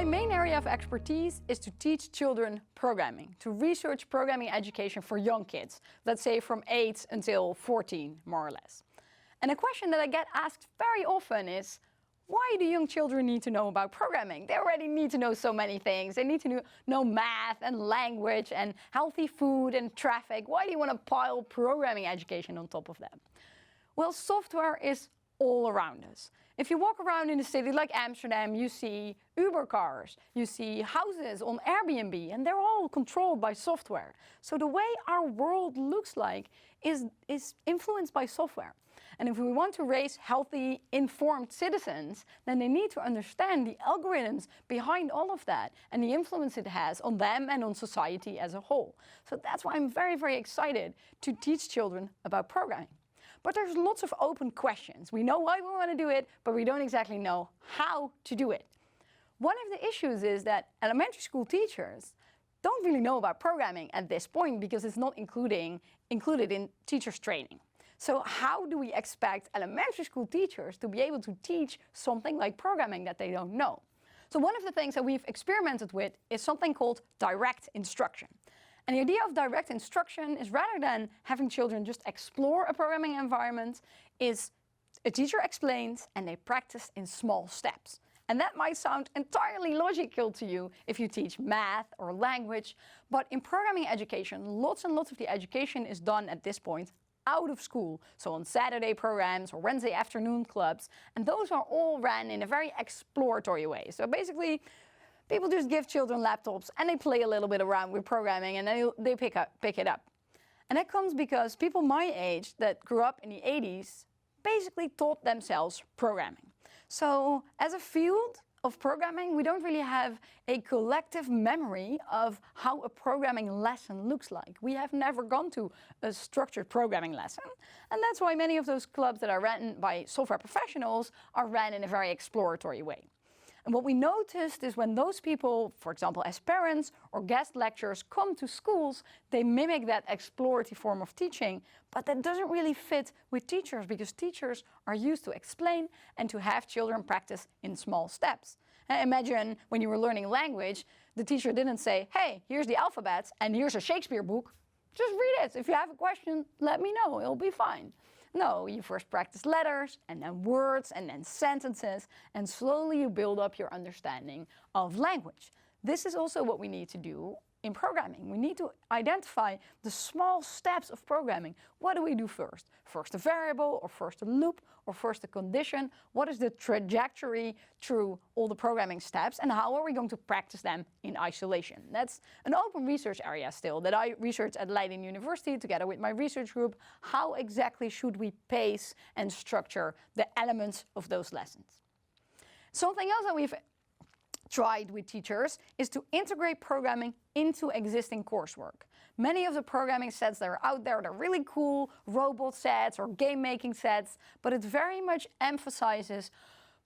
My main area of expertise is to teach children programming, to research programming education for young kids, let's say from 8 until 14, more or less. And a question that I get asked very often is, why do young children need to know about programming? They already need to know so many things. They need to know math and language and healthy food and traffic. Why do you want to pile programming education on top of them? Well, software is all around us. If you walk around in a city like Amsterdam, you see Uber cars, you see houses on Airbnb, and they're all controlled by software. So the way our world looks like is influenced by software. And if we want to raise healthy, informed citizens, then they need to understand the algorithms behind all of that and the influence it has on them and on society as a whole. So that's why I'm very, very excited to teach children about programming. But there's lots of open questions. We know why we want to do it, but we don't exactly know how to do it. One of the issues is that elementary school teachers don't really know about programming at this point because it's not included in teachers' training. So how do we expect elementary school teachers to be able to teach something like programming that they don't know? So one of the things that we've experimented with is something called direct instruction. And the idea of direct instruction is, rather than having children just explore a programming environment, is a teacher explains and they practice in small steps. And that might sound entirely logical to you if you teach math or language, but in programming education, lots and lots of the education is done at this point out of school, so on Saturday programs or Wednesday afternoon clubs, and those are all ran in a very exploratory way. So basically, people just give children laptops and they play a little bit around with programming and then they pick it up. And that comes because people my age that grew up in the 80s basically taught themselves programming. So as a field of programming, we don't really have a collective memory of how a programming lesson looks like. We have never gone to a structured programming lesson. And that's why many of those clubs that are run by software professionals are run in a very exploratory way. And what we noticed is when those people, for example, as parents or guest lecturers come to schools, they mimic that exploratory form of teaching, but that doesn't really fit with teachers because teachers are used to explain and to have children practice in small steps. Imagine when you were learning language, the teacher didn't say, hey, here's the alphabet and here's a Shakespeare book. Just read it. If you have a question, let me know. It'll be fine. No, you first practice letters, and then words, and then sentences, and slowly you build up your understanding of language. This is also what we need to do in programming. We need to identify the small steps of programming. What do we do first? First a variable, or first a loop, or first a condition? What is the trajectory through all the programming steps, and how are we going to practice them in isolation? That's an open research area still that I research at Leiden University together with my research group. How exactly should we pace and structure the elements of those lessons? Something else that we've tried with teachers is to integrate programming into existing coursework. Many of the programming sets that are out there, they're really cool, robot sets or game making sets, but it very much emphasizes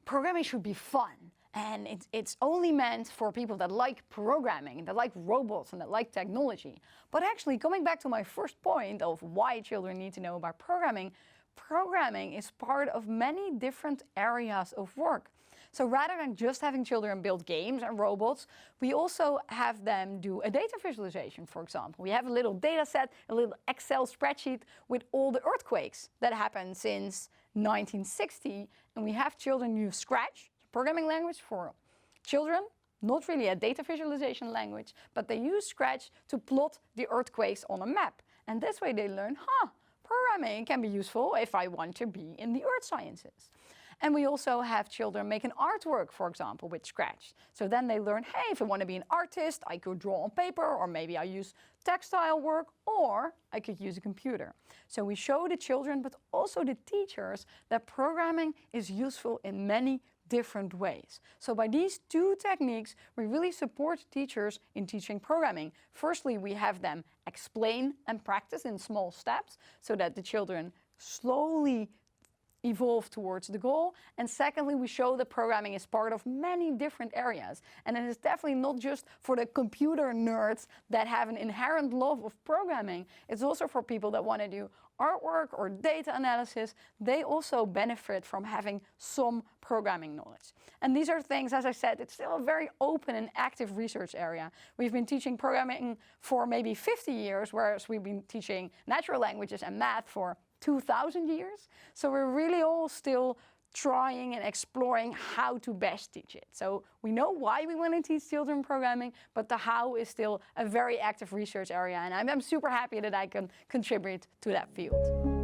programming should be fun. And it's only meant for people that like programming, that like robots and that like technology. But actually, coming back to my first point of why children need to know about programming, programming is part of many different areas of work. So rather than just having children build games and robots, we also have them do a data visualization, for example. We have a little data set, a little Excel spreadsheet with all the earthquakes that happened since 1960, and we have children use Scratch, programming language for children, not really a data visualization language, but they use Scratch to plot the earthquakes on a map. And this way they learn, programming can be useful if I want to be in the earth sciences. And we also have children make an artwork, for example, with Scratch. So then they learn, hey, if I want to be an artist, I could draw on paper, or maybe I use textile work, or I could use a computer. So we show the children, but also the teachers, that programming is useful in many different ways. So by these two techniques, we really support teachers in teaching programming. Firstly, we have them explain and practice in small steps so that the children slowly evolve towards the goal. And secondly, we show that programming is part of many different areas. And it is definitely not just for the computer nerds that have an inherent love of programming. It's also for people that want to do artwork or data analysis. They also benefit from having some programming knowledge. And these are things, as I said, it's still a very open and active research area. We've been teaching programming for maybe 50 years, whereas we've been teaching natural languages and math for 2,000 years. So we're really all still trying and exploring how to best teach it. So we know why we want to teach children programming, but the how is still a very active research area, and I'm super happy that I can contribute to that field.